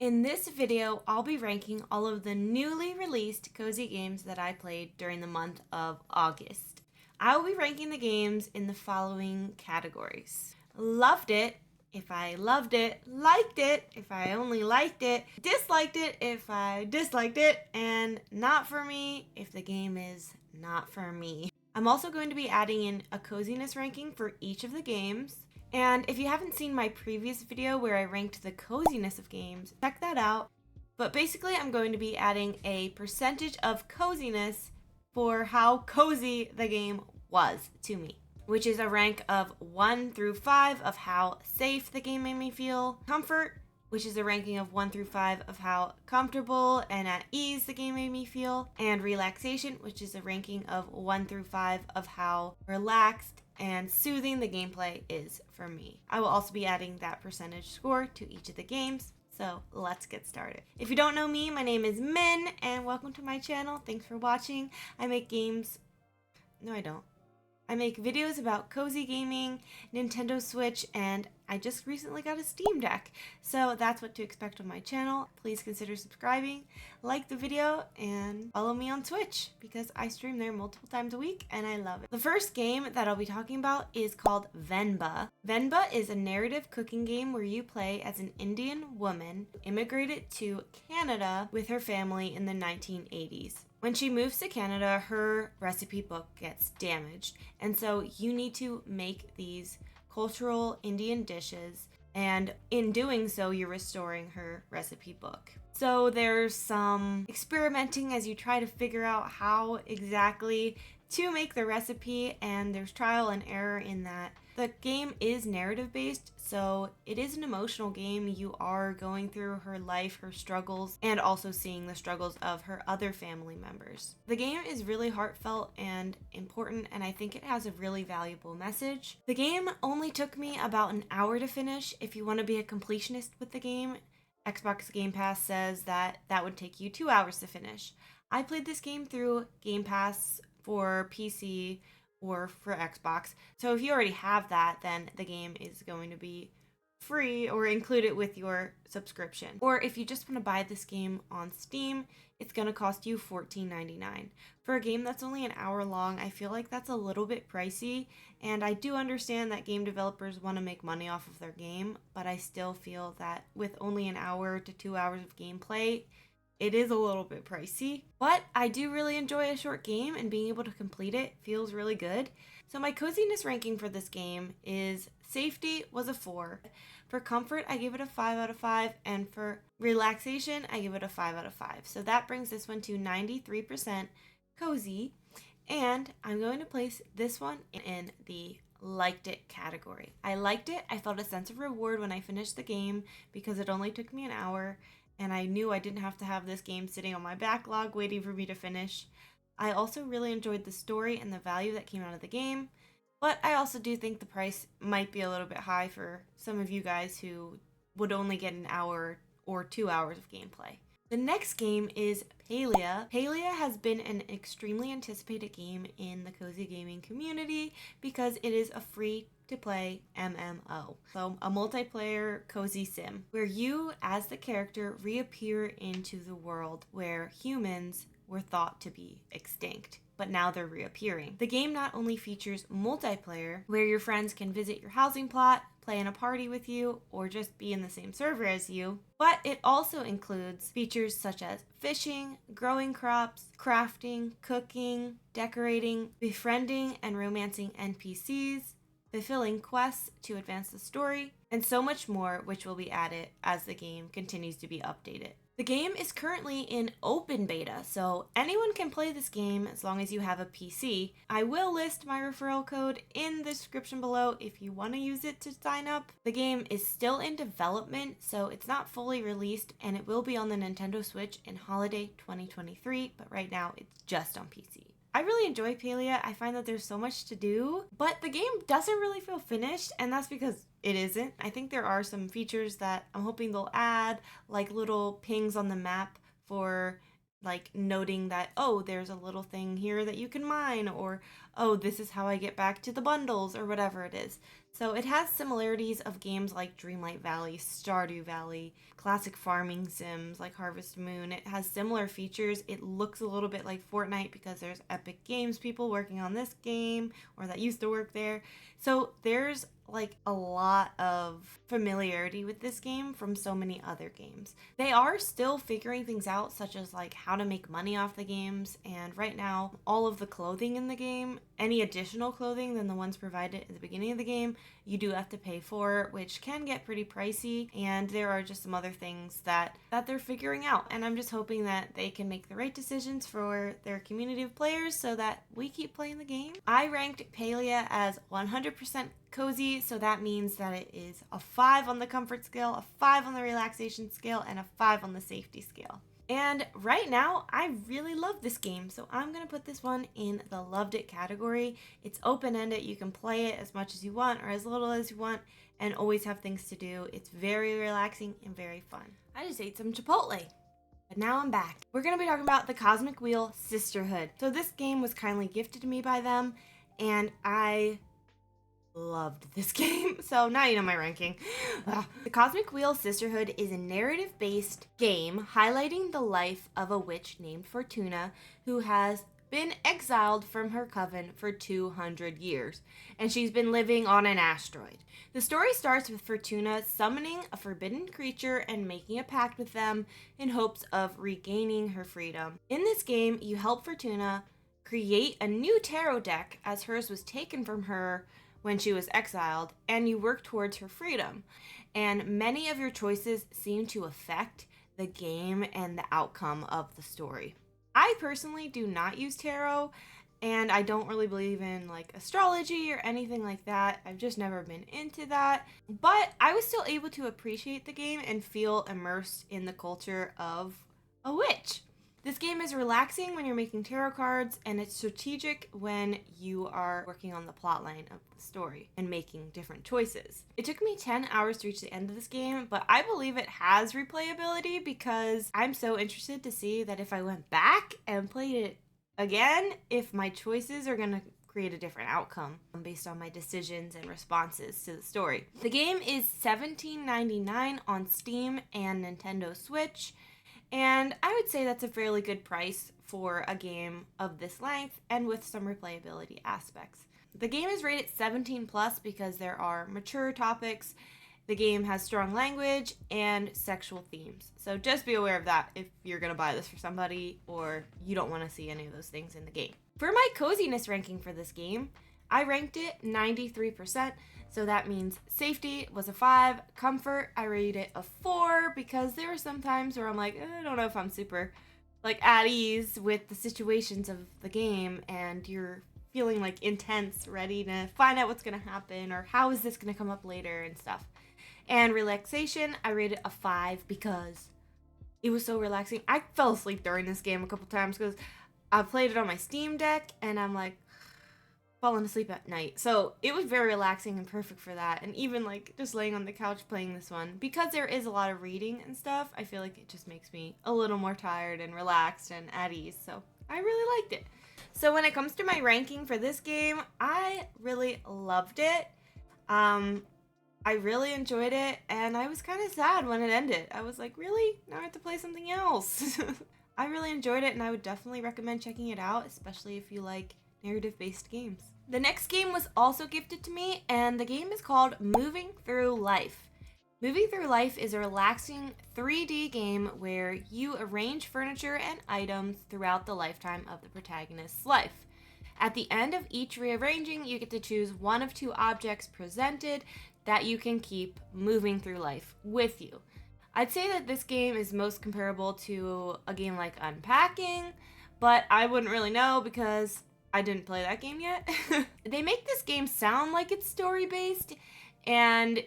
In this video, I'll be ranking all of the newly released cozy games that I played during the month of August. I will be ranking the games in the following categories. Loved it, if I loved it, liked it, if I only liked it, disliked it, if I disliked it, and not for me, if the game is not for me. I'm also going to be adding in a coziness ranking for each of the games. And if you haven't seen my previous video where I ranked the coziness of games, check that out. But basically, I'm going to be adding a percentage of coziness for how cozy the game was to me, which is a rank of 1 through 5 of how safe the game made me feel, comfort, which is a ranking of 1 through 5 of how comfortable and at ease the game made me feel, and relaxation, which is a ranking of 1 through 5 of how relaxed and soothing the gameplay is for me. I will also be adding that percentage score to each of the games, so let's get started. If you don't know me, my name is Min, and welcome to my channel. Thanks for watching. I make games... No, I don't. I make videos about cozy gaming, Nintendo Switch, and I just recently got a Steam Deck. So that's what to expect on my channel. Please consider subscribing, like the video, and follow me on Twitch because I stream there multiple times a week and I love it. The first game that I'll be talking about is called Venba. Venba is a narrative cooking game where you play as an Indian woman immigrated to Canada with her family in the 1980s. When she moves to Canada, her recipe book gets damaged, and so you need to make these cultural Indian dishes, and in doing so, you're restoring her recipe book. So there's some experimenting as you try to figure out how exactly to make the recipe, and there's trial and error in that. The game is narrative based, so it is an emotional game. You are going through her life, her struggles, and also seeing the struggles of her other family members. The game is really heartfelt and important, and I think it has a really valuable message. The game only took me about an hour to finish. If you want to be a completionist with the game, Xbox Game Pass says that would take you 2 hours to finish. I played this game through Game Pass for PC or for Xbox. So if you already have that, then the game is going to be free or included with your subscription. Or if you just want to buy this game on Steam, it's going to cost you $14.99. For a game that's only an hour long, I feel like that's a little bit pricey, and I do understand that game developers want to make money off of their game, but I still feel that with only an hour to 2 hours of gameplay, it is a little bit pricey, but I do really enjoy a short game, and being able to complete it feels really good. So my coziness ranking for this game is safety was a 4. For comfort, I give it a 5 out of 5, and for relaxation, I give it a 5 out of 5. So that brings this one to 93% cozy, and I'm going to place this one in the liked it category. I liked it. I felt a sense of reward when I finished the game because it only took me an hour, and I knew I didn't have to have this game sitting on my backlog waiting for me to finish. I also really enjoyed the story and the value that came out of the game, but I also do think the price might be a little bit high for some of you guys who would only get an hour or 2 hours of gameplay. The next game is Palia. Palia has been an extremely anticipated game in the cozy gaming community because it is a free-to-play MMO, so a multiplayer cozy sim, where you, as the character, reappear into the world where humans were thought to be extinct, but now they're reappearing. The game not only features multiplayer, where your friends can visit your housing plot, play in a party with you, or just be in the same server as you, but it also includes features such as fishing, growing crops, crafting, cooking, decorating, befriending and romancing NPCs, fulfilling quests to advance the story, and so much more, which will be added as the game continues to be updated. The game is currently in open beta, so anyone can play this game as long as you have a PC. I will list my referral code in the description below if you want to use it to sign up. The game is still in development, so it's not fully released, and it will be on the Nintendo Switch in holiday 2023, but right now it's just on PC. I really enjoy Palia. I find that there's so much to do, but the game doesn't really feel finished, and that's because it isn't. I think there are some features that I'm hoping they'll add, like little pings on the map for like noting that, oh, there's a little thing here that you can mine, or oh, this is how I get back to the bundles, or whatever it is. So it has similarities of games like Dreamlight Valley, Stardew Valley, classic farming sims like Harvest Moon. It has similar features. It looks a little bit like Fortnite because there's Epic Games people working on this game or that used to work there. So there's like a lot of familiarity with this game from so many other games. They are still figuring things out, such as like how to make money off the games, and right now all of the clothing in the game, any additional clothing than the ones provided at the beginning of the game, you do have to pay for, which can get pretty pricey, and there are just some other things that they're figuring out, and I'm just hoping that they can make the right decisions for their community of players so that we keep playing the game. I ranked Palia as 100% cozy, so that means that it is a 5 on the comfort scale, a 5 on the relaxation scale, and a 5 on the safety scale. And right now, I really love this game, so I'm going to put this one in the loved it category. It's open-ended. You can play it as much as you want or as little as you want and always have things to do. It's very relaxing and very fun. I just ate some Chipotle. But now I'm back. We're going to be talking about the Cosmic Wheel Sisterhood. So this game was kindly gifted to me by them, and I loved this game. So now you know my ranking. The Cosmic Wheel Sisterhood is a narrative-based game highlighting the life of a witch named Fortuna who has been exiled from her coven for 200 years, and she's been living on an asteroid. The story starts with Fortuna summoning a forbidden creature and making a pact with them in hopes of regaining her freedom. In this game, you help Fortuna create a new tarot deck as hers was taken from her when she was exiled, and you work towards her freedom. And many of your choices seem to affect the game and the outcome of the story. I personally do not use tarot, and I don't really believe in like astrology or anything like that. I've just never been into that. But I was still able to appreciate the game and feel immersed in the culture of a witch. This game is relaxing when you're making tarot cards, and it's strategic when you are working on the plotline of the story and making different choices. It took me 10 hours to reach the end of this game, but I believe it has replayability because I'm so interested to see that if I went back and played it again, if my choices are going to create a different outcome based on my decisions and responses to the story. The game is $17.99 on Steam and Nintendo Switch. And I would say that's a fairly good price for a game of this length and with some replayability aspects. The game is rated 17 plus because there are mature topics, the game has strong language, and sexual themes. So just be aware of that if you're going to buy this for somebody or you don't want to see any of those things in the game. For my coziness ranking for this game, I ranked it 93%. So that means safety was a 5, comfort, I rated it a 4 because there are some times where I'm like, I don't know if I'm super like at ease with the situations of the game and you're feeling like intense, ready to find out what's going to happen or how is this going to come up later and stuff. And relaxation, I rated a 5 because it was so relaxing. I fell asleep during this game a couple times because I played it on my Steam Deck and I'm like, falling asleep at night. So it was very relaxing and perfect for that. And even like just laying on the couch playing this one, because there is a lot of reading and stuff, I feel like it just makes me a little more tired and relaxed and at ease. So I really liked it. So when it comes to my ranking for this game, I really loved it. I really enjoyed it, and I was kind of sad when it ended. I was like, really? Now I have to play something else. I really enjoyed it, and I would definitely recommend checking it out, especially if you like narrative-based games. The next game was also gifted to me, and the game is called Moving Through Life. Moving Through Life is a relaxing 3D game where you arrange furniture and items throughout the lifetime of the protagonist's life. At the end of each rearranging, you get to choose one of 2 objects presented that you can keep moving through life with you. I'd say that this game is most comparable to a game like Unpacking, but I wouldn't really know because I didn't play that game yet. They make this game sound like it's story-based, and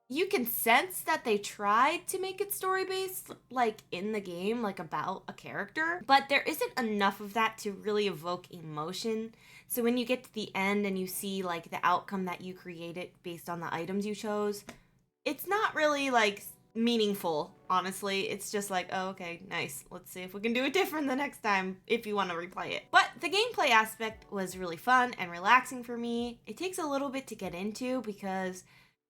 you can sense that they tried to make it story-based, like in the game, like about a character, but there isn't enough of that to really evoke emotion. So when you get to the end and you see like the outcome that you created based on the items you chose, it's not really like meaningful, honestly. It's just like, oh, okay, nice. Let's see if we can do it different the next time if you want to replay it. But the gameplay aspect was really fun and relaxing for me. It takes a little bit to get into because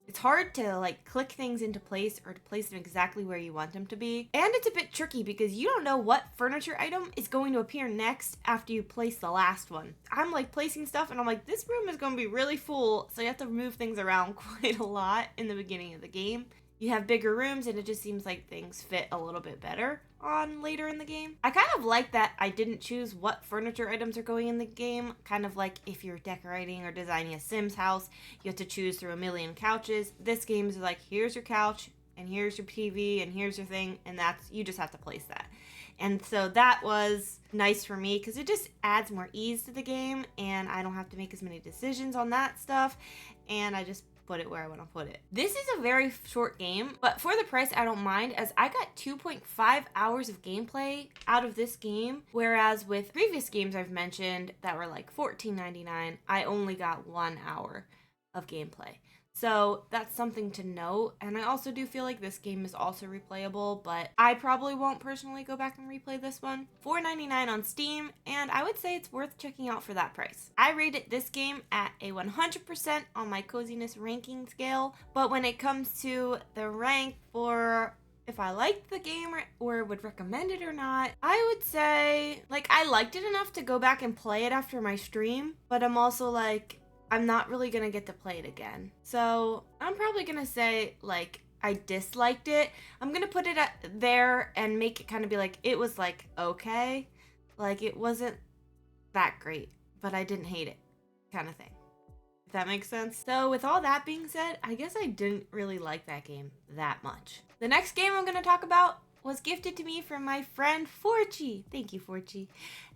it's hard to like click things into place or to place them exactly where you want them to be. And it's a bit tricky because you don't know what furniture item is going to appear next after you place the last one. I'm like placing stuff and I'm like, this room is going to be really full. So you have to move things around quite a lot in the beginning of the game. You have bigger rooms and it just seems like things fit a little bit better on later in the game. I kind of like that I didn't choose what furniture items are going in the game. Kind of like if you're decorating or designing a Sims house, you have to choose through a million couches. This game is like, here's your couch and here's your TV and here's your thing, and that's, you just have to place that. And so that was nice for me because it just adds more ease to the game and I don't have to make as many decisions on that stuff, and I just put it where I want to put it. This is a very short game, but for the price, I don't mind, as I got 2.5 hours of gameplay out of this game, whereas with previous games I've mentioned that were like $14.99, I only got 1 hour of gameplay. So that's something to note, and I also do feel like this game is also replayable, but I probably won't personally go back and replay this one. $4.99 on Steam, and I would say it's worth checking out for that price. I rated this game at a 100% on my coziness ranking scale, but when it comes to the rank for if I liked the game or would recommend it or not, I would say, like, I liked it enough to go back and play it after my stream, but I'm also like, I'm not really gonna get to play it again. So I'm probably gonna say, like, I disliked it. I'm gonna put it there and make it kind of be like, it was like, okay. Like, it wasn't that great, but I didn't hate it, kind of thing. If that makes sense. So with all that being said, I guess I didn't really like that game that much. The next game I'm gonna talk about was gifted to me from my friend Forgy. Thank you, Forgy.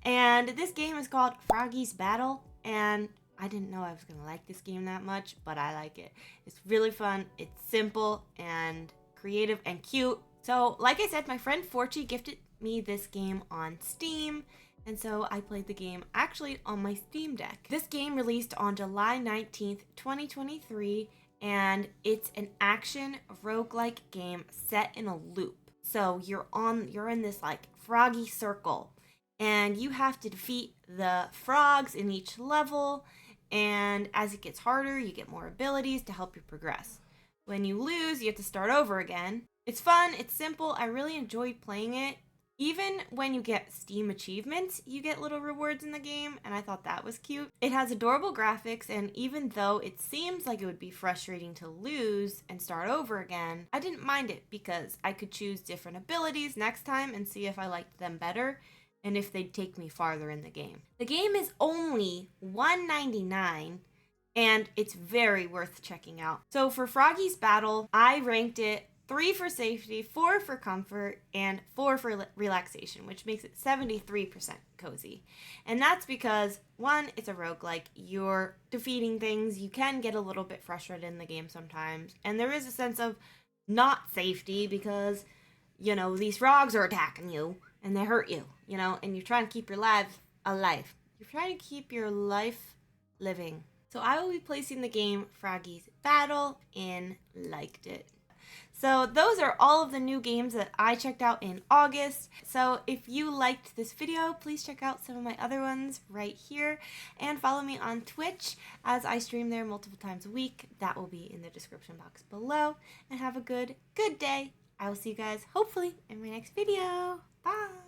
And this game is called Froggy's Battle, and I didn't know I was going to like this game that much, but I like it. It's really fun, it's simple and creative and cute. So, like I said, my friend Forgy gifted me this game on Steam, and so I played the game actually on my Steam Deck. This game released on July 19th, 2023, and it's an action roguelike game set in a loop. So you're in this like froggy circle, and you have to defeat the frogs in each level. And as it gets harder, you get more abilities to help you progress. When you lose, you have to start over again. It's fun, it's simple, I really enjoyed playing it. Even when you get Steam achievements, you get little rewards in the game, and I thought that was cute. It has adorable graphics, and even though it seems like it would be frustrating to lose and start over again, I didn't mind it because I could choose different abilities next time and see if I liked them better, and if they'd take me farther in the game. The game is only $1.99, and it's very worth checking out. So for Froggy's Battle, I ranked it 3 for safety, 4 for comfort, and 4 for relaxation, which makes it 73% cozy. And that's because, 1, it's a roguelike. You're defeating things. You can get a little bit frustrated in the game sometimes. And there is a sense of not safety because, you know, these frogs are attacking you and they hurt you, you know, and you're trying to keep your life alive. You're trying to keep your life living. So I will be placing the game Froggy's Battle in Liked It. So those are all of the new games that I checked out in August. So if you liked this video, please check out some of my other ones right here and follow me on Twitch as I stream there multiple times a week. That will be in the description box below. And have a good day. I will see you guys hopefully in my next video. Bye.